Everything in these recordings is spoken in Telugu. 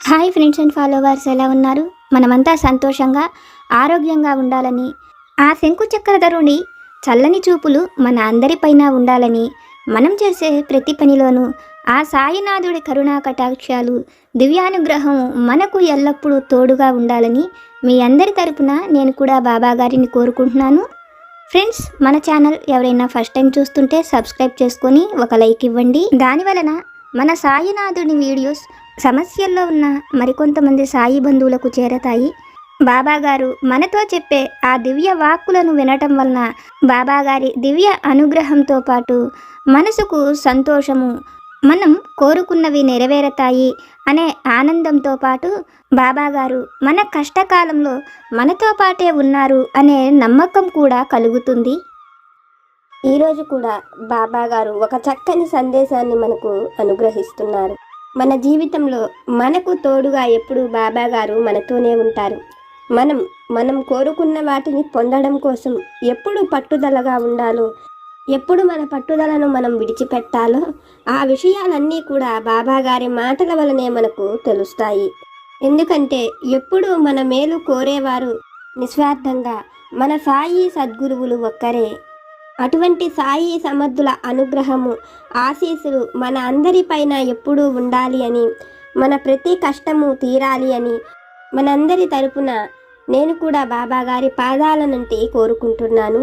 హాయ్ ఫ్రెండ్స్ అండ్ ఫాలోవర్స్, ఎలా ఉన్నారు? మనమంతా సంతోషంగా ఆరోగ్యంగా ఉండాలని, ఆ శంకు చక్రధరుని చల్లని చూపులు మన అందరిపైన ఉండాలని, మనం చేసే ప్రతి పనిలోనూ ఆ సాయినాథుడి కరుణా కటాక్షాలు, దివ్యానుగ్రహం మనకు ఎల్లప్పుడూ తోడుగా ఉండాలని మీ అందరి తరపున నేను కూడా బాబా గారిని కోరుకుంటున్నాను. ఫ్రెండ్స్, మన ఛానల్ ఎవరైనా ఫస్ట్ టైం చూస్తుంటే సబ్స్క్రైబ్ చేసుకొని ఒక లైక్ ఇవ్వండి. దానివలన మన సాయినాథుని వీడియోస్ సమస్యల్లో ఉన్న మరికొంతమంది సాయి బంధువులకు చేరతాయి. బాబాగారు మనతో చెప్పే ఆ దివ్య వాక్కులను వినటం వలన బాబాగారి దివ్య అనుగ్రహంతో పాటు మనసుకు సంతోషము, మనం కోరుకున్నవి నెరవేరతాయి అనే ఆనందంతో పాటు బాబాగారు మన కష్టకాలంలో మనతో పాటే ఉన్నారు అనే నమ్మకం కూడా కలుగుతుంది. ఈరోజు కూడా బాబాగారు ఒక చక్కని సందేశాన్ని మనకు అనుగ్రహిస్తున్నారు. మన జీవితంలో మనకు తోడుగా ఎప్పుడు బాబాగారు మనతోనే ఉంటారు. మనం కోరుకున్న వాటిని పొందడం కోసం ఎప్పుడు పట్టుదలగా ఉండాలో, ఎప్పుడు మన పట్టుదలను మనం విడిచిపెట్టాలో ఆ విషయాలన్నీ కూడా బాబాగారి మాటల వలనే మనకు తెలుస్తాయి. ఎందుకంటే ఎప్పుడు మన మేలు కోరేవారు నిస్వార్థంగా మన సాయి సద్గురువులు ఒక్కరే. అటువంటి సాయి సమర్థుల అనుగ్రహము, ఆశీస్సులు మన అందరిపైన ఎప్పుడూ ఉండాలి అని, మన ప్రతి కష్టము తీరాలి అని మనందరి తరపున నేను కూడా బాబాగారి పాదాల నుండి కోరుకుంటున్నాను.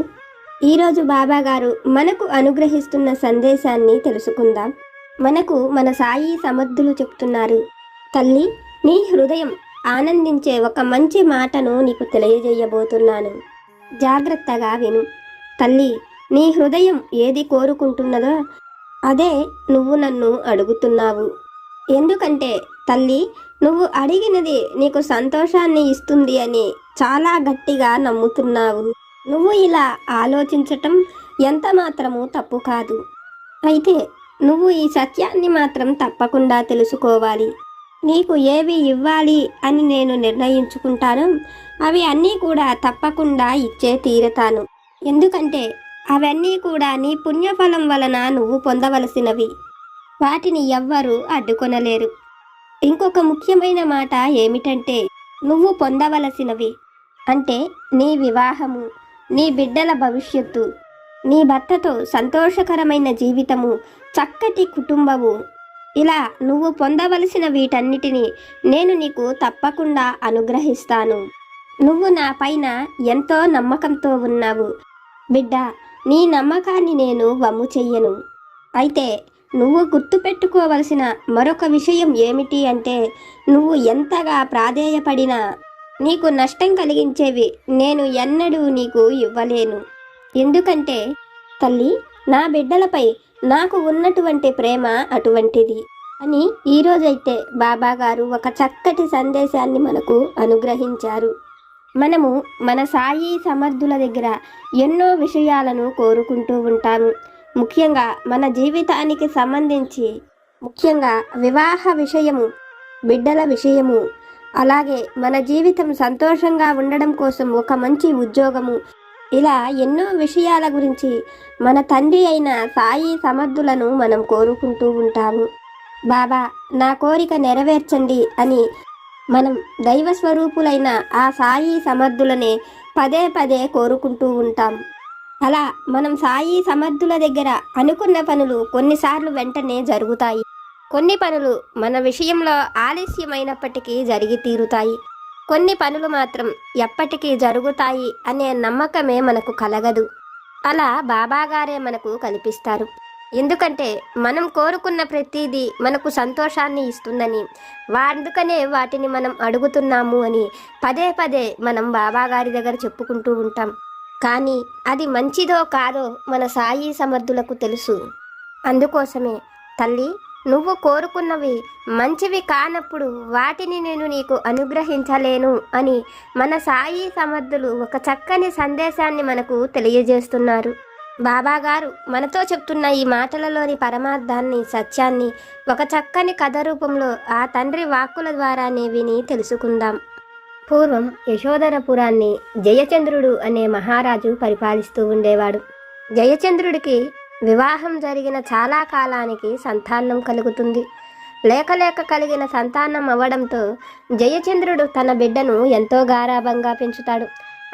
ఈరోజు బాబాగారు మనకు అనుగ్రహిస్తున్న సందేశాన్ని తెలుసుకుందాం. మనకు మన సాయి సమర్థులు చెప్తున్నారు, తల్లి, నీ హృదయం ఆనందించే ఒక మంచి మాటను నీకు తెలియజేయబోతున్నాను. జాగ్రత్తగా విను. తల్లి, నీ హృదయం ఏది కోరుకుంటున్నదో అదే నువ్వు నన్ను అడుగుతున్నావు. ఎందుకంటే తల్లి, నువ్వు అడిగినది నీకు సంతోషాన్ని ఇస్తుంది అని చాలా గట్టిగా నమ్ముతున్నావు. నువ్వు ఇలా ఆలోచించటం ఎంత మాత్రము తప్పు కాదు. అయితే నువ్వు ఈ సత్యాన్ని మాత్రం తప్పకుండా తెలుసుకోవాలి. నీకు ఏవి ఇవ్వాలి అని నేను నిర్ణయించుకుంటాను, అవి అన్నీ కూడా తప్పకుండా ఇచ్చే తీరతాను. ఎందుకంటే అవన్నీ కూడా నీ పుణ్యఫలం వలన నువ్వు పొందవలసినవి. వాటిని ఎవ్వరూ అడ్డుకొనలేరు. ఇంకొక ముఖ్యమైన మాట ఏమిటంటే, నువ్వు పొందవలసినవి అంటే నీ వివాహము, నీ బిడ్డల భవిష్యత్తు, నీ భర్తతో సంతోషకరమైన జీవితము, చక్కటి కుటుంబము. ఇలా నువ్వు పొందవలసిన వీటన్నిటినీ నేను నీకు తప్పకుండా అనుగ్రహిస్తాను. నువ్వు నా పైన ఎంతో నమ్మకంతో ఉన్నావు బిడ్డ. నీ నమ్మకాన్ని నేను వమ్ము చెయ్యను. అయితే నువ్వు గుర్తుపెట్టుకోవలసిన మరొక విషయం ఏమిటి అంటే, నువ్వు ఎంతగా ప్రాధేయపడినా నీకు నష్టం కలిగించేవి నేను ఎన్నడూ నీకు ఇవ్వలేను. ఎందుకంటే తల్లి, నా బిడ్డలపై నాకు ఉన్నటువంటి ప్రేమ అటువంటిది అని ఈరోజైతే బాబాగారు ఒక చక్కటి సందేశాన్ని మనకు అనుగ్రహించారు. మనము మన సాయి సమర్థుల దగ్గర ఎన్నో విషయాలను కోరుకుంటూ ఉంటాము. ముఖ్యంగా మన జీవితానికి సంబంధించి, ముఖ్యంగా వివాహ విషయము, బిడ్డల విషయము, అలాగే మన జీవితం సంతోషంగా ఉండడం కోసం ఒక మంచి ఉద్యోగము, ఇలా ఎన్నో విషయాల గురించి మన తండ్రి అయిన సాయి సమర్థులను మనం కోరుకుంటూ ఉంటాము. బాబా, నా కోరిక నెరవేర్చండి అని మనం దైవ స్వరూపులైన ఆ సాయి సమర్థులనే పదే పదే కోరుకుంటూ ఉంటాం. అలా మనం సాయి సమర్థుల దగ్గర అనుకున్న పనులు కొన్నిసార్లు వెంటనే జరుగుతాయి. కొన్ని పనులు మన విషయంలో ఆలస్యమైనప్పటికీ జరిగి తీరుతాయి. కొన్ని పనులు మాత్రం ఎప్పటికీ జరుగుతాయి అనే నమ్మకమే మనకు కలగదు. అలా బాబాగారే మనకు కల్పిస్తారు. ఎందుకంటే మనం కోరుకున్న ప్రతిదీ మనకు సంతోషాన్ని ఇస్తుందని, అందుకనే వాటిని మనం అడుగుతున్నాము అని పదే పదే మనం బాబాగారి దగ్గర చెప్పుకుంటూ ఉంటాం. కానీ అది మంచిదో కాదో మన సాయి సమర్థులకు తెలుసు. అందుకోసమే తల్లి, నువ్వు కోరుకున్నవి మంచివి కానప్పుడు వాటిని నేను నీకు అనుగ్రహించలేను అని మన సాయి సమర్థులు ఒక చక్కని సందేశాన్ని మనకు తెలియజేస్తున్నారు. బాబాగారు మనతో చెప్తున్న ఈ మాటలలోని పరమార్థాన్ని, సత్యాన్ని ఒక చక్కని కథ రూపంలో ఆ తండ్రి వాక్కుల ద్వారానే విని తెలుసుకుందాం. పూర్వం యశోధరపురాన్ని జయచంద్రుడు అనే మహారాజు పరిపాలిస్తూ ఉండేవాడు. జయచంద్రుడికి వివాహం జరిగిన చాలా కాలానికి సంతానం కలుగుతుంది. లేక లేక కలిగిన సంతానం అవ్వడంతో జయచంద్రుడు తన బిడ్డను ఎంతో గారాబంగా పెంచుతాడు.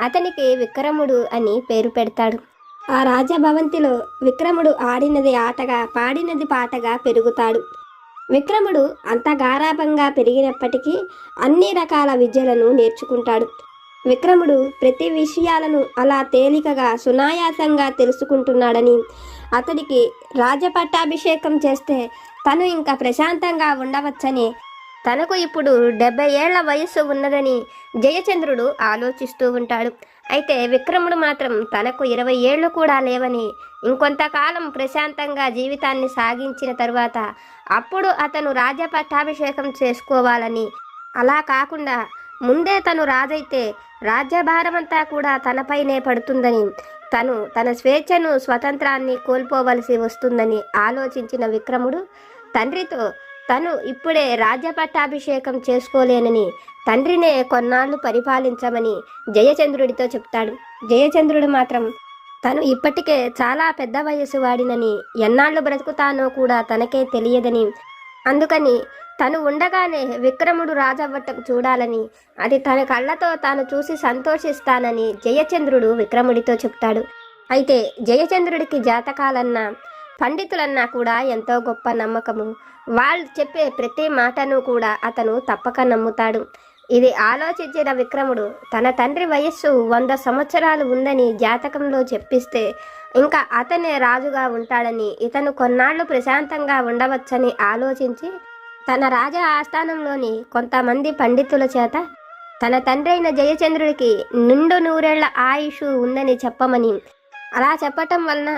అతనికి విక్రముడు అని పేరు పెడతాడు. ఆ రాజభవంతిలో విక్రముడు ఆడినది ఆటగా పాడినది పాటగా పెరుగుతాడు. విక్రముడు అంత గారాబంగా పెరిగినప్పటికీ అన్ని రకాల విద్యలను నేర్చుకుంటాడు. విక్రముడు ప్రతి విషయాలను అలా తేలికగా సునాయాసంగా తెలుసుకుంటున్నాడని, అతడికి రాజపట్టాభిషేకం చేస్తే తను ఇంకా ప్రశాంతంగా ఉండవచ్చని, తనకు ఇప్పుడు 70 ఏళ్ల వయస్సు ఉన్నదని జయచంద్రుడు ఆలోచిస్తూ ఉంటాడు. అయితే విక్రముడు మాత్రం తనకు 20 ఏళ్ళు కూడా లేవని, ఇంకొంతకాలం ప్రశాంతంగా జీవితాన్ని సాగించిన తరువాత అప్పుడు అతను రాజపట్టాభిషేకం చేసుకోవాలని, అలా కాకుండా ముందే తను రాజైతే రాజ్యభారమంతా కూడా తనపైనే పడుతుందని, తను తన స్వేచ్ఛను స్వతంత్రాన్ని కోల్పోవలసి వస్తుందని ఆలోచించిన విక్రముడు తండ్రితో తను ఇప్పుడే రాజ్యపట్టాభిషేకం చేసుకోలేనని, తండ్రినే కొన్నాళ్ళు పరిపాలించమని జయచంద్రుడితో చెప్తాడు. జయచంద్రుడు మాత్రం తను ఇప్పటికే చాలా పెద్ద వయసు వాడినని, ఎన్నాళ్ళు బ్రతుకుతానో కూడా తనకే తెలియదని, అందుకని తను ఉండగానే విక్రముడు రాజవ్వటం చూడాలని, అది తన కళ్ళతో తాను చూసి సంతోషిస్తానని జయచంద్రుడు విక్రముడితో చెప్తాడు. అయితే జయచంద్రుడికి జాతకాలన్నా పండితులన్నా కూడా ఎంతో గొప్ప నమ్మకము. వాళ్ళు చెప్పే ప్రతి మాటను కూడా అతను తప్పక నమ్ముతాడు. ఇది ఆలోచించిన విక్రముడు తన తండ్రి వయస్సు 100 సంవత్సరాలు ఉందని జాతకంలో చెప్పిస్తే ఇంకా అతనే రాజుగా ఉంటాడని, ఇతను కొన్నాళ్ళు ప్రశాంతంగా ఉండవచ్చని ఆలోచించి తన రాజ ఆస్థానంలోని కొంతమంది పండితుల చేత తన తండ్రి అయిన జయచంద్రుడికి నిండు 100 ఏళ్ల ఆయుష్ ఉందని చెప్పమని, అలా చెప్పటం వలన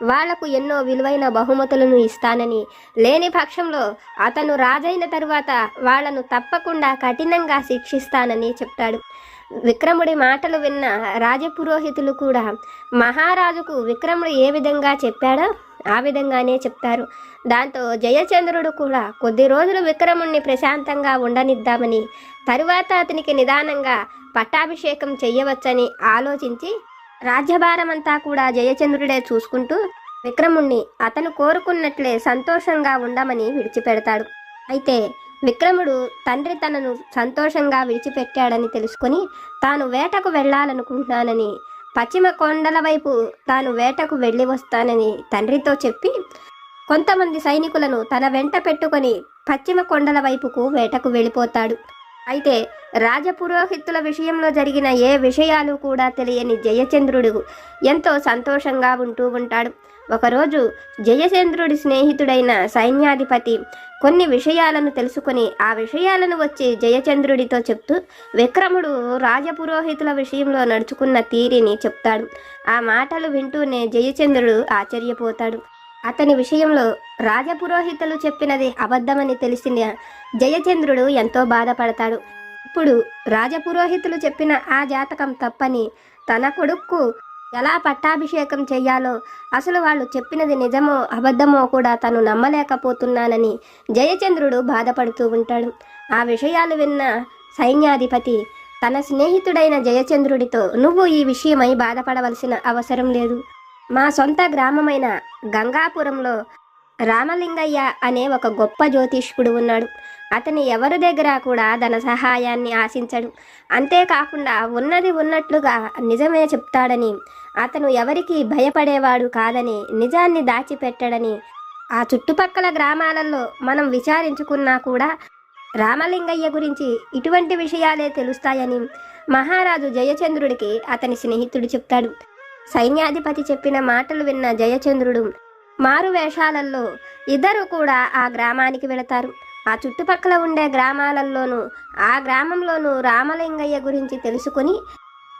వాళ్లకు ఎన్నో విలువైన బహుమతులను ఇస్తానని, లేని పక్షంలో అతను రాజైన తరువాత వాళ్లను తప్పకుండా కఠినంగా శిక్షిస్తానని చెప్తాడు. విక్రముడి మాటలు విన్న రాజపురోహితులు కూడా మహారాజుకు విక్రముడు ఏ విధంగా చెప్పాడో ఆ విధంగానే చెప్తారు. దాంతో జయచంద్రుడు కూడా కొద్ది రోజులు విక్రముణ్ణి ప్రశాంతంగా ఉండనిద్దామని, తరువాత అతనికి నిదానంగా పట్టాభిషేకం చెయ్యవచ్చని ఆలోచించి రాజ్యభారమంతా కూడా జయచంద్రుడే చూసుకుంటూ విక్రముణ్ణి అతను కోరుకున్నట్లే సంతోషంగా ఉండమని విడిచిపెడతాడు. అయితే విక్రముడు తండ్రి తనను సంతోషంగా విడిచిపెట్టాడని తెలుసుకొని తాను వేటకు వెళ్ళాలనుకుంటున్నానని, పశ్చిమ కొండల వైపు తాను వేటకు వెళ్ళి వస్తానని తండ్రితో చెప్పి కొంతమంది సైనికులను తన వెంట పెట్టుకొని పశ్చిమ కొండల వైపుకు వేటకు వెళ్ళిపోతాడు. అయితే రాజపురోహితుల విషయంలో జరిగిన ఏ విషయాలు కూడా తెలియని జయచంద్రుడు ఎంతో సంతోషంగా ఉంటూ ఉంటాడు. ఒకరోజు జయచంద్రుడి స్నేహితుడైన సైన్యాధిపతి కొన్ని విషయాలను తెలుసుకొని ఆ విషయాలను వచ్చి జయచంద్రుడితో చెప్తూ విక్రముడు రాజపురోహితుల విషయంలో నడుచుకున్న తీరిని చెప్తాడు. ఆ మాటలు వింటూనే జయచంద్రుడు ఆశ్చర్యపోతాడు. అతని విషయంలో రాజపురోహితులు చెప్పినది అబద్ధమని తెలిసిన జయచంద్రుడు ఎంతో బాధపడతాడు. ఇప్పుడు రాజపురోహితులు చెప్పిన ఆ జాతకం తప్పని, తన కొడుక్కు ఎలా పట్టాభిషేకం చెయ్యాలో, అసలు వాళ్ళు చెప్పినది నిజమో అబద్ధమో కూడా తను నమ్మలేకపోతున్నానని జయచంద్రుడు బాధపడుతూ ఉంటాడు. ఆ విషయాలు విన్న సైన్యాధిపతి తన స్నేహితుడైన జయచంద్రుడితో, నువ్వు ఈ విషయమై బాధపడవలసిన అవసరం లేదు. మా సొంత గ్రామమైన గంగాపురంలో రామలింగయ్య అనే ఒక గొప్ప జ్యోతిష్కుడు ఉన్నాడు. అతని ఎవరి దగ్గర కూడా ధన సహాయాన్ని ఆశించడు. అంతేకాకుండా ఉన్నది ఉన్నట్లుగా నిజమే చెప్తాడని, అతను ఎవరికి భయపడేవాడు కాదని, నిజాన్ని దాచిపెట్టడని, ఆ చుట్టుపక్కల గ్రామాలలో మనం విచారించుకున్నా కూడా రామలింగయ్య గురించి ఇటువంటి విషయాలే తెలుస్తాయని మహారాజు జయచంద్రుడికి అతని స్నేహితుడు చెప్తాడు. సైన్యాధిపతి చెప్పిన మాటలు విన్న జయచంద్రుడు మారు వేషాలలో ఇద్దరు కూడా ఆ గ్రామానికి వెళతారు. ఆ చుట్టుపక్కల ఉండే గ్రామాలలోనూ ఆ గ్రామంలోనూ రామలింగయ్య గురించి తెలుసుకుని,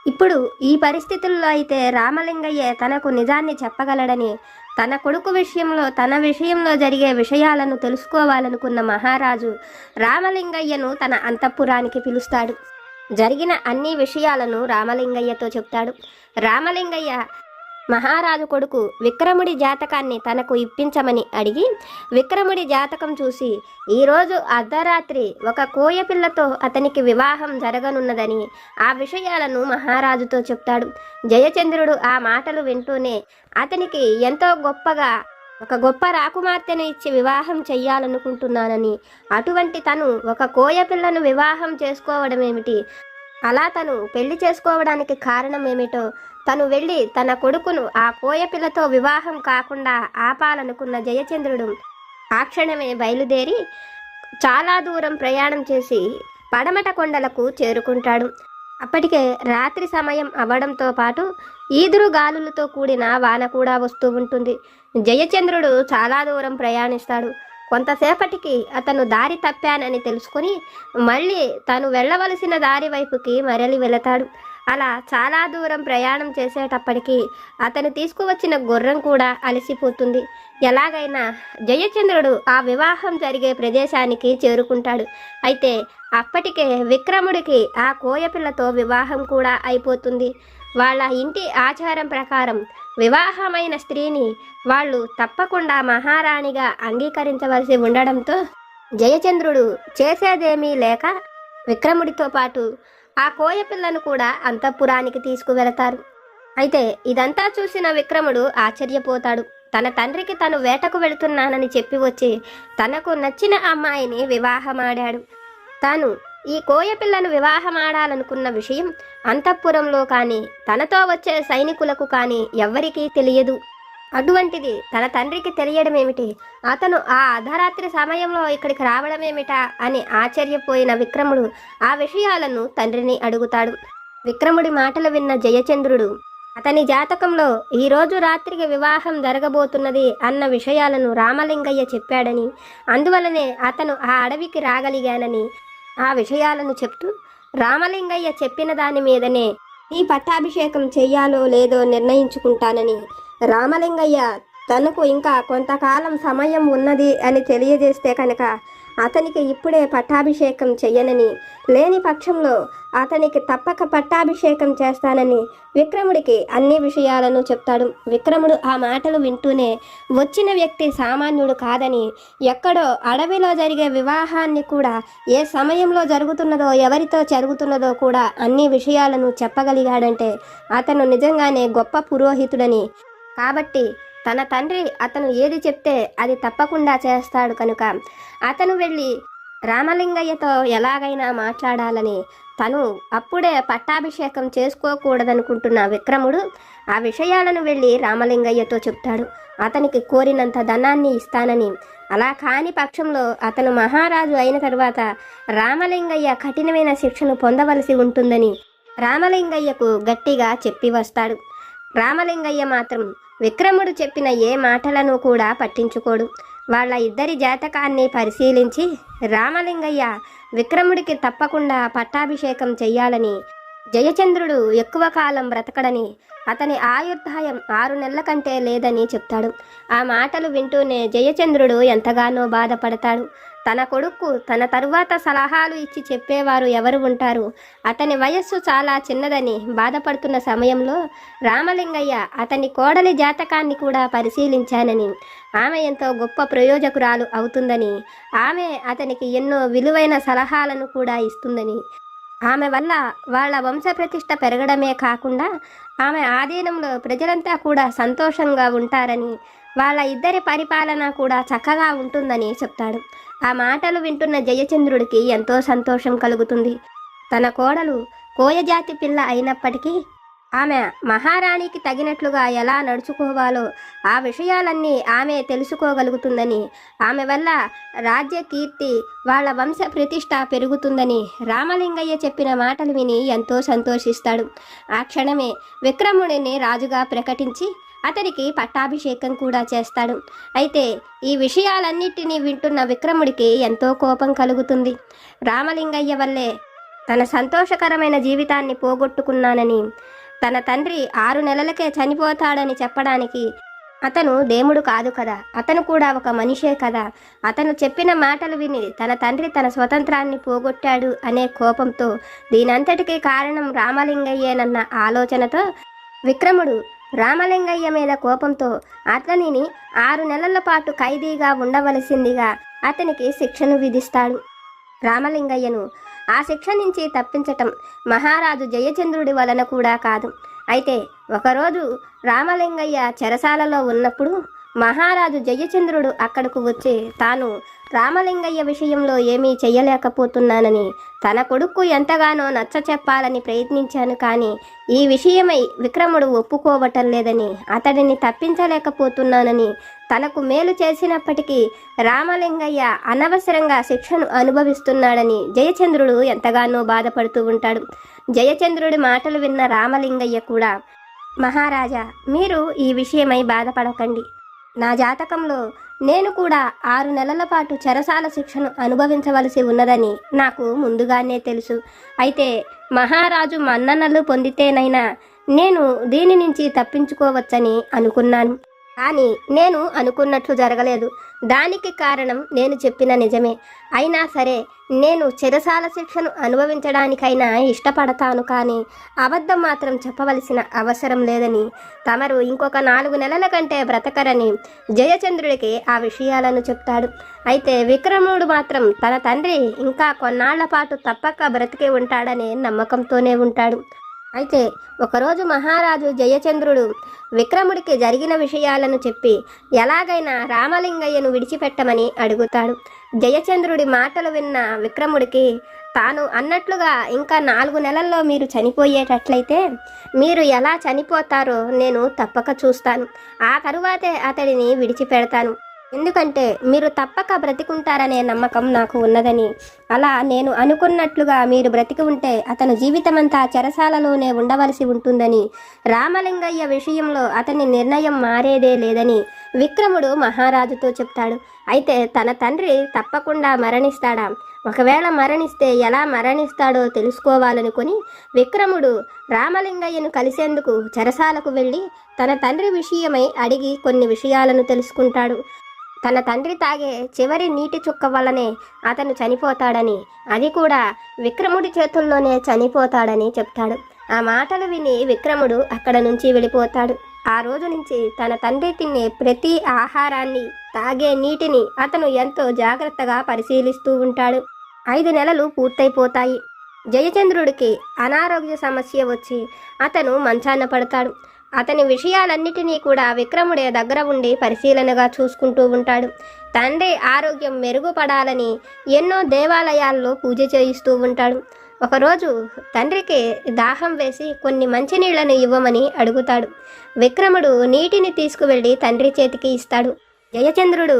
ఇప్పుడు ఈ పరిస్థితుల్లో అయితే రామలింగయ్య తనకు నిజాన్ని చెప్పగలడని, తన కొడుకు విషయంలో తన విషయంలో జరిగే విషయాలను తెలుసుకోవాలనుకున్న మహారాజు రామలింగయ్యను తన అంతఃపురానికి పిలుస్తాడు. జరిగిన అన్ని విషయాలను రామలింగయ్యతో చెప్తాడు. రామలింగయ్య మహారాజు కొడుకు విక్రముడి జాతకాన్ని తనకు ఇప్పించమని అడిగి, విక్రముడి జాతకం చూసి ఈరోజు అర్ధరాత్రి ఒక కోయపిల్లతో అతనికి వివాహం జరగనున్నదని ఆ విషయాలను మహారాజుతో చెప్తాడు. జయచంద్రుడు ఆ మాటలు వింటూనే అతనికి ఎంతో గొప్పగా ఒక గొప్ప రాకుమార్తెను ఇచ్చి వివాహం చెయ్యాలనుకుంటున్నానని, అటువంటి తను ఒక కోయ పిల్లను వివాహం చేసుకోవడం ఏమిటి, అలా తను పెళ్లి చేసుకోవడానికి కారణం ఏమిటో తను వెళ్ళి తన కొడుకును ఆ కోయ పిల్లతో వివాహం కాకుండా ఆపాలనుకున్న జయచంద్రుడు ఆ క్షణమే బయలుదేరి చాలా దూరం ప్రయాణం చేసి పడమట కొండలకు చేరుకుంటాడు. అప్పటికే రాత్రి సమయం అవ్వడంతో పాటు ఈదురు గాలులతో కూడిన వాన కూడా వస్తూ ఉంటుంది. జయచంద్రుడు చాలా దూరం ప్రయాణిస్తాడు. కొంతసేపటికి అతను దారి తప్పానని తెలుసుకుని మళ్ళీ తను వెళ్ళవలసిన దారి వైపుకి మరలి వెళతాడు. అలా చాలా దూరం ప్రయాణం చేసేటప్పటికి అతను తీసుకువచ్చిన గుర్రం కూడా అలసిపోతుంది. ఎలాగైనా జయచంద్రుడు ఆ వివాహం జరిగే ప్రదేశానికి చేరుకుంటాడు. అయితే అప్పటికే విక్రముడికి ఆ కోయపిల్లతో వివాహం కూడా అయిపోతుంది. వాళ్ళ ఇంటి ఆచారం ప్రకారం వివాహమైన స్త్రీని వాళ్ళు తప్పకుండా మహారాణిగా అంగీకరించవలసి ఉండడంతో జయచంద్రుడు చేసేదేమీ లేక విక్రముడితో పాటు ఆ కోయపిల్లను కూడా అంతఃపురానికి తీసుకువెళతారు. అయితే ఇదంతా చూసిన విక్రముడు ఆశ్చర్యపోతాడు. తన తండ్రికి తను వేటకు వెళుతున్నానని చెప్పి వచ్చి తనకు నచ్చిన అమ్మాయిని వివాహమాడాడు. తాను ఈ కోయపిల్లను వివాహమాడాలనుకున్న విషయం అంతఃపురంలో కానీ తనతో వచ్చే సైనికులకు కానీ ఎవ్వరికీ తెలియదు. అటువంటిది తన తండ్రికి తెలియడమేమిటి, అతను ఆ అర్ధరాత్రి సమయంలో ఇక్కడికి రావడమేమిటా అని ఆశ్చర్యపోయిన విక్రముడు ఆ విషయాలను తండ్రిని అడుగుతాడు. విక్రముడి మాటలు విన్న జయచంద్రుడు అతని జాతకంలో ఈరోజు రాత్రికి వివాహం జరగబోతున్నది అన్న విషయాలను రామలింగయ్య చెప్పాడని, అందువలనే అతను ఆ అడవికి రాగలిగానని ఆ విషయాలను చెప్తూ రామలింగయ్య చెప్పిన దాని మీదనే ఈ పట్టాభిషేకం చెయ్యాలో లేదో నిర్ణయించుకుంటానని, రామలింగయ్య తనకు ఇంకా కొంతకాలం సమయం ఉన్నది అని తెలియజేస్తే కనుక అతనికి ఇప్పుడే పట్టాభిషేకం చెయ్యనని, లేని పక్షంలో అతనికి తప్పక పట్టాభిషేకం చేస్తానని విక్రముడికి అన్ని విషయాలను చెప్తాడు. విక్రముడు ఆ మాటలు వింటూనే వచ్చిన వ్యక్తి సామాన్యుడు కాదని, ఎక్కడో అడవిలో జరిగే వివాహాన్ని కూడా ఏ సమయంలో జరుగుతున్నదో ఎవరితో జరుగుతున్నదో కూడా అన్ని విషయాలను చెప్పగలిగాడంటే అతను నిజంగానే గొప్ప పురోహితుడని, కాబట్టి తన తండ్రి అతను ఏది చెప్తే అది తప్పకుండా చేస్తాడు కనుక అతను వెళ్ళి రామలింగయ్యతో ఎలాగైనా మాట్లాడాలని, తను అప్పుడే పట్టాభిషేకం చేసుకోకూడదనుకుంటున్న విక్రముడు ఆ విషయాలను వెళ్ళి రామలింగయ్యతో చెప్తాడు. అతనికి కోరినంత ధనాన్ని ఇస్తానని, అలా కాని పక్షంలో అతను మహారాజు అయిన తరువాత రామలింగయ్య కఠినమైన శిక్షను పొందవలసి ఉంటుందని రామలింగయ్యకు గట్టిగా చెప్పి వస్తాడు. రామలింగయ్య మాత్రం విక్రముడు చెప్పిన ఏ మాటలను కూడా పట్టించుకోడు. వాళ్ళ ఇద్దరి జాతకాన్ని పరిశీలించి రామలింగయ్య విక్రముడికి తప్పకుండా పట్టాభిషేకం చెయ్యాలని, జయచంద్రుడు ఎక్కువ కాలం బ్రతకడని, అతని ఆయుర్దాయం 6 నెలల కంటే లేదని చెప్తాడు. ఆ మాటలు వింటూనే జయచంద్రుడు ఎంతగానో బాధపడతాడు. తన కొడుకు తన తరువాత సలహాలు ఇచ్చి చెప్పేవారు ఎవరు ఉంటారు, అతని వయస్సు చాలా చిన్నదని బాధపడుతున్న సమయంలో రామలింగయ్య అతని కోడలి జాతకాన్ని కూడా పరిశీలించానని, ఆమె ఎంతో గొప్ప ప్రయోజకురాలు అవుతుందని, ఆమె అతనికి ఎన్నో విలువైన సలహాలను కూడా ఇస్తుందని, ఆమె వల్ల వాళ్ళ వంశప్రతిష్ఠ పెరగడమే కాకుండా ఆమె ఆధీనంలో ప్రజలంతా కూడా సంతోషంగా ఉంటారని, వాళ్ళ ఇద్దరి పరిపాలన కూడా చక్కగా ఉంటుందని చెప్తాడు. ఆ మాటలు వింటున్న జయచంద్రుడికి ఎంతో సంతోషం కలుగుతుంది. తన కోడలు కోయజాతి పిల్ల అయినప్పటికీ ఆమె మహారాణికి తగినట్లుగా ఎలా నడుచుకోవాలో ఆ విషయాలన్నీ ఆమె తెలుసుకోగలుగుతుందని, ఆమె వల్ల రాజ్య కీర్తి వాళ్ళ వంశ ప్రతిష్ఠ పెరుగుతుందని రామలింగయ్య చెప్పిన మాటలు విని ఎంతో సంతోషిస్తాడు. ఆ క్షణమే విక్రముడిని రాజుగా ప్రకటించి అతనికి పట్టాభిషేకం కూడా చేస్తాడు. అయితే ఈ విషయాలన్నిటినీ వింటున్న విక్రముడికి ఎంతో కోపం కలుగుతుంది. రామలింగయ్య వల్లే తన సంతోషకరమైన జీవితాన్ని పోగొట్టుకున్నానని, తన తండ్రి 6 నెలలకే చనిపోతాడని చెప్పడానికి అతను దేవుడు కాదు కదా, అతను కూడా ఒక మనిషే కదా, అతను చెప్పిన మాటలు విని తన తండ్రి తన స్వతంత్రాన్ని పోగొట్టాడు అనే కోపంతో దీనంతటికీ కారణం రామలింగయ్యేనన్న ఆలోచనతో విక్రముడు రామలింగయ్య మీద కోపంతో అతనిని 6 నెలల పాటు ఖైదీగా ఉండవలసిందిగా అతనికి శిక్షను విధిస్తాడు. రామలింగయ్యను ఆ శిక్ష నుంచి తప్పించటం మహారాజు జయచంద్రుడి వలన కూడా కాదు. అయితే ఒకరోజు రామలింగయ్య చెరసాలలో ఉన్నప్పుడు మహారాజు జయచంద్రుడు అక్కడకు వచ్చి తాను రామలింగయ్య విషయంలో ఏమీ చెయ్యలేకపోతున్నానని, తన కొడుకు ఎంతగానో నచ్చ చెప్పాలని ప్రయత్నించాను, కానీ ఈ విషయమై విక్రముడు ఒప్పుకోవటం లేదని, అతడిని తప్పించలేకపోతున్నానని, తనకు మేలు చేసినప్పటికీ రామలింగయ్య అనవసరంగా శిక్షను అనుభవిస్తున్నాడని జయచంద్రుడు ఎంతగానో బాధపడుతూ ఉంటాడు. జయచంద్రుడి మాటలు విన్న రామలింగయ్య కూడా, మహారాజా, మీరు ఈ విషయమై బాధపడకండి. నా జాతకంలో నేను కూడా 6 నెలల పాటు చెరసాల శిక్షను అనుభవించవలసి ఉన్నదని నాకు ముందుగానే తెలుసు. అయితే మహారాజు మన్ననలు పొందితేనైనా నేను దీని నుంచి తప్పించుకోవచ్చని అనుకున్నాను. కానీ నేను అనుకున్నట్లు జరగలేదు. దానికి కారణం నేను చెప్పిన నిజమే. అయినా సరే నేను చెరసాల శిక్షను అనుభవించడానికైనా ఇష్టపడతాను, కానీ అబద్ధం మాత్రం చెప్పవలసిన అవసరం లేదని, తమరు ఇంకొక 4 నెలల కంటే బ్రతకరని జయచంద్రుడికి ఆ విషయాలను చెప్తాడు. అయితే విక్రముడు మాత్రం తన తండ్రి ఇంకా కొన్నాళ్ల పాటు తప్పక బ్రతికి ఉంటాడనే నమ్మకంతోనే ఉంటాడు. అయితే ఒకరోజు మహారాజు జయచంద్రుడు విక్రముడికి జరిగిన విషయాలను చెప్పి ఎలాగైనా రామలింగయ్యను విడిచిపెట్టమని అడుగుతాడు. జయచంద్రుడి మాటలు విన్న విక్రముడికి, తాను అన్నట్లుగా ఇంకా 4 నెలల్లో మీరు చనిపోయేటట్లయితే మీరు ఎలా చనిపోతారో నేను తప్పక చూస్తాను. ఆ తరువాతే అతడిని విడిచిపెడతాను. ఎందుకంటే మీరు తప్పక బ్రతికుంటారనే నమ్మకం నాకు ఉన్నదని, అలా నేను అనుకున్నట్లుగా మీరు బ్రతికి ఉంటే అతను జీవితమంతా చెరసాలలోనే ఉండవలసి ఉంటుందని, రామలింగయ్య విషయంలో అతని నిర్ణయం మారేదే లేదని విక్రముడు మహారాజుతో చెప్తాడు. అయితే తన తండ్రి తప్పకుండా మరణిస్తాడా? ఒకవేళ మరణిస్తే ఎలా మరణిస్తాడో తెలుసుకోవాలనుకొని విక్రముడు రామలింగయ్యను కలిసేందుకు చెరసాలకు వెళ్ళి తన తండ్రి విషయమై అడిగి కొన్ని విషయాలను తెలుసుకుంటాడు. తన తండ్రి తాగే చివరి నీటి చుక్క వల్లనే అతను చనిపోతాడని, అది కూడా విక్రముడి చేతుల్లోనే చనిపోతాడని చెప్తాడు. ఆ మాటలు విని విక్రముడు అక్కడ నుంచి వెళ్ళిపోతాడు. ఆ రోజు నుంచి తన తండ్రి తినే ప్రతి ఆహారాన్ని, తాగే నీటిని అతను ఎంతో జాగ్రత్తగా పరిశీలిస్తూ ఉంటాడు. 5 నెలలు పూర్తయిపోతాయి. జయచంద్రుడికి అనారోగ్య సమస్య వచ్చి అతను మంచాన పడతాడు. అతని విషయాలన్నిటినీ కూడా విక్రముడే దగ్గర ఉండి పరిశీలనగా చూసుకుంటూ ఉంటాడు. తండ్రి ఆరోగ్యం మెరుగుపడాలని ఎన్నో దేవాలయాల్లో పూజ చేయిస్తూ ఉంటాడు. ఒకరోజు తండ్రికి దాహం వేసి కొన్ని మంచినీళ్లను ఇవ్వమని అడుగుతాడు. విక్రముడు నీటిని తీసుకువెళ్ళి తండ్రి చేతికి ఇస్తాడు. జయచంద్రుడు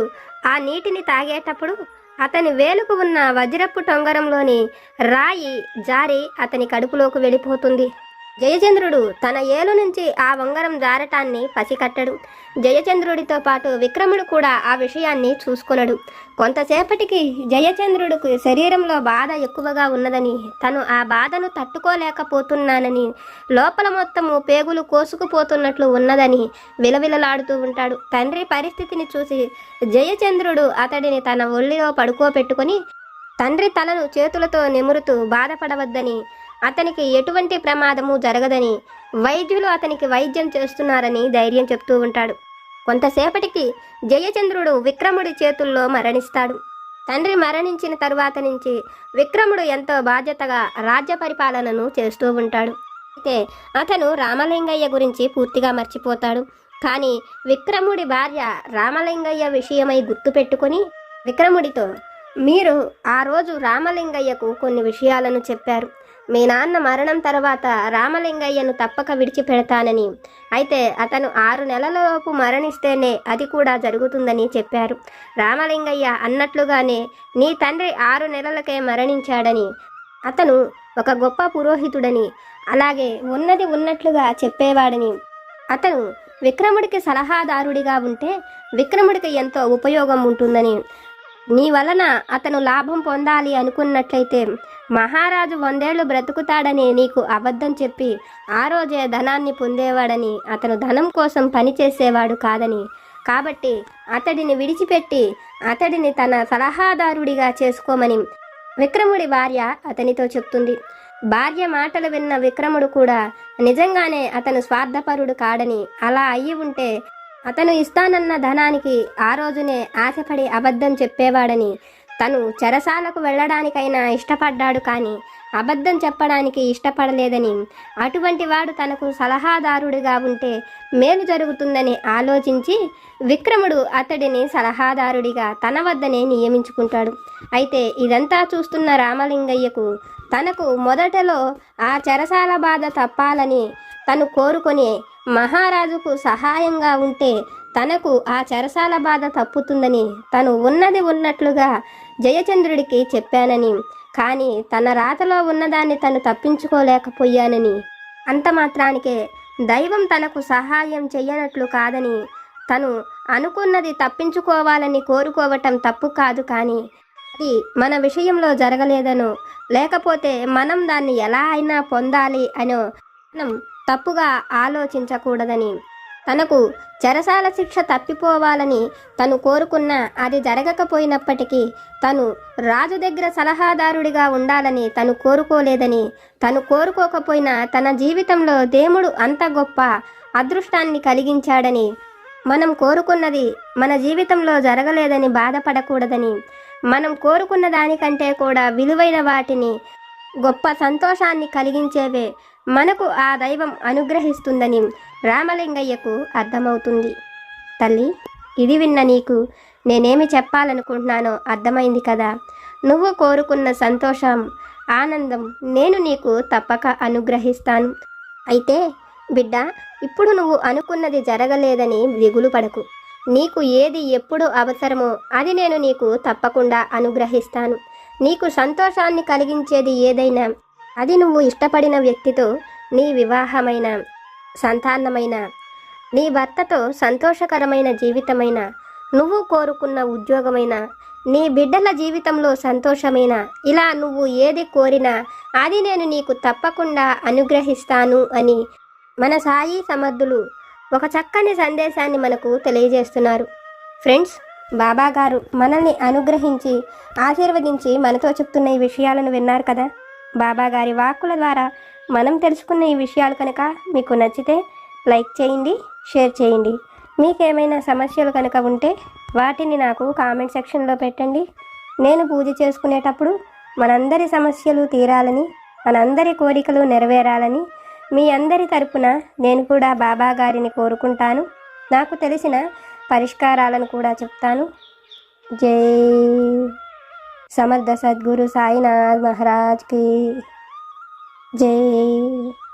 ఆ నీటిని తాగేటప్పుడు అతని వేలుకు ఉన్న వజ్రపు టొంగరంలోని రాయి జారి అతని కడుపులోకి వెళ్ళిపోతుంది. జయచంద్రుడు తన ఏలు నుంచి ఆ ఉంగరం జారటాన్ని పసికట్టడు. జయచంద్రుడితో పాటు విక్రముడు కూడా ఆ విషయాన్ని చూసుకొనడు. కొంతసేపటికి జయచంద్రుడికి శరీరంలో బాధ ఎక్కువగా ఉన్నదని, తను ఆ బాధను తట్టుకోలేకపోతున్నానని, లోపల మొత్తము పేగులు కోసుకుపోతున్నట్లు ఉన్నదని విలవిలలాడుతూ ఉంటాడు. తండ్రి పరిస్థితిని చూసి జయచంద్రుడు అతడిని తన ఒళ్ళిలో పడుకోబెట్టుకొని తండ్రి తలను చేతులతో నిమురుతూ బాధపడవద్దని, అతనికి ఎటువంటి ప్రమాదము జరగదని, వైద్యులు అతనికి వైద్యం చేస్తున్నారని ధైర్యం చెప్తూ ఉంటాడు. కొంతసేపటికి జయచంద్రుడు విక్రముడి చేతుల్లో మరణిస్తాడు. తండ్రి మరణించిన తరువాత నుంచి విక్రముడు ఎంతో బాధ్యతగా రాజ్య పరిపాలనను చేస్తూ ఉంటాడు. అయితే అతను రామలింగయ్య గురించి పూర్తిగా మర్చిపోతాడు. కానీ విక్రముడి భార్య రామలింగయ్య విషయమై గుర్తుపెట్టుకొని విక్రముడితో, మీరు ఆ రోజు రామలింగయ్యకు కొన్ని విషయాలను చెప్పారు. మీ నాన్న మరణం తర్వాత రామలింగయ్యను తప్పక విడిచిపెడతానని, అయితే అతను 6 నెలలలోపు మరణిస్తేనే అది కూడా జరుగుతుందని చెప్పారు. రామలింగయ్య అన్నట్లుగానే నీ తండ్రి 6 నెలలకే మరణించాడని, అతను ఒక గొప్ప పురోహితుడని, అలాగే ఉన్నది ఉన్నట్లుగా చెప్పేవాడని, అతను విక్రముడికి సలహాదారుడిగా ఉంటే విక్రముడికి ఎంతో ఉపయోగం ఉంటుందని, నీ వలన అతను లాభం పొందాలి అనుకున్నట్లయితే మహారాజు 100 ఏళ్లు బ్రతుకుతాడని నీకు అబద్ధం చెప్పి ఆ రోజే ధనాన్ని పొందేవాడని, అతను ధనం కోసం పనిచేసేవాడు కాదని, కాబట్టి అతడిని విడిచిపెట్టి అతడిని తన సలహాదారుడిగా చేసుకోమని విక్రముడి భార్య అతనితో చెప్తుంది. భార్య మాటలు విన్న విక్రముడు కూడా నిజంగానే అతను స్వార్థపరుడు కాడని, అలా అయ్యి ఉంటే అతను ఇస్తానన్న ధనానికి ఆ రోజునే ఆశపడి అబద్ధం చెప్పేవాడని, తను చెరసాలకు వెళ్ళడానికైనా ఇష్టపడ్డాడు కానీ అబద్ధం చెప్పడానికి ఇష్టపడలేదని, అటువంటి వాడు తనకు సలహాదారుడిగా ఉంటే మేలు జరుగుతుందని ఆలోచించి విక్రముడు అతడిని సలహాదారుడిగా తన వద్దనే నియమించుకుంటాడు. అయితే ఇదంతా చూస్తున్న రామలింగయ్యకు తనకు మొదటలో ఆ చెరసాల బాధ తప్పాలని తను కోరుకొని మహారాజుకు సహాయంగా ఉంటే తనకు ఆ చెరసాల బాధ తప్పుతుందని తను ఉన్నది ఉన్నట్లుగా జయచంద్రుడికి చెప్పానని, కానీ తన రాతలో ఉన్నదాన్ని తను తప్పించుకోలేకపోయానని, అంత మాత్రానికే దైవం తనకు సహాయం చెయ్యనట్లు కాదని, తను అనుకున్నది తప్పించుకోవాలని కోరుకోవటం తప్పు కాదు, కానీ అది మన విషయంలో జరగలేదనో లేకపోతే మనం దాన్ని ఎలా అయినా పొందాలి అనో మనం తప్పుగా ఆలోచించకూడదని, తనకు చెరసాల శిక్ష తప్పిపోవాలని తను కోరుకున్నా అది జరగకపోయినప్పటికీ తను రాజు దగ్గర సలహాదారుడిగా ఉండాలని తను కోరుకోలేదని, తను కోరుకోకపోయినా తన జీవితంలో దేవుడు అంత గొప్ప అదృష్టాన్ని కలిగించాడని, మనం కోరుకున్నది మన జీవితంలో జరగలేదని బాధపడకూడదని, మనం కోరుకున్న దానికంటే కూడా విలువైన వాటిని, గొప్ప సంతోషాన్ని కలిగించేవే మనకు ఆ దైవం అనుగ్రహిస్తుందని రామలింగయ్యకు అర్థమవుతుంది. తల్లి, ఇది విన్న నీకు నేనేమి చెప్పాలనుకుంటున్నానో అర్థమైంది కదా. నువ్వు కోరుకున్న సంతోషం, ఆనందం నేను నీకు తప్పక అనుగ్రహిస్తాను. అయితే బిడ్డ, ఇప్పుడు నువ్వు అనుకున్నది జరగలేదని దిగులు పడకు. నీకు ఏది ఎప్పుడు అవసరమో అది నేను నీకు తప్పకుండా అనుగ్రహిస్తాను. నీకు సంతోషాన్ని కలిగించేది ఏదైనా అది నువ్వు ఇష్టపడిన వ్యక్తితో నీ వివాహమైన, సంతానమైన, నీ భర్తతో సంతోషకరమైన జీవితమైన, నువ్వు కోరుకున్న ఉద్యోగమైన, నీ బిడ్డల జీవితంలో సంతోషమైన, ఇలా నువ్వు ఏది కోరినా అది నేను నీకు తప్పకుండా అనుగ్రహిస్తాను అని మన సాయి సమర్థులు ఒక చక్కని సందేశాన్ని మనకు తెలియజేస్తున్నారు. ఫ్రెండ్స్, బాబా గారు మనల్ని అనుగ్రహించి ఆశీర్వదించి మనతో చెప్తున్న ఈ విషయాలను విన్నారు కదా. బాబా గారి వాక్కుల ద్వారా మనం తెలుసుకున్న ఈ విషయాలు కనుక మీకు నచ్చితే లైక్ చేయండి, షేర్ చేయండి. మీకేమైనా సమస్యలు కనుక ఉంటే వాటిని నాకు కామెంట్ సెక్షన్లో పెట్టండి. నేను పూజ చేసుకునేటప్పుడు మనందరి సమస్యలు తీరాలని, మనందరి కోరికలు నెరవేరాలని మీ అందరి తరపున నేను కూడా బాబా గారిని కోరుకుంటాను. నాకు తెలిసిన పరిష్కారాలను కూడా చెప్తాను. జై సమర్థ సద్గురు సాయినాథ్ మహారాజ్ की जय।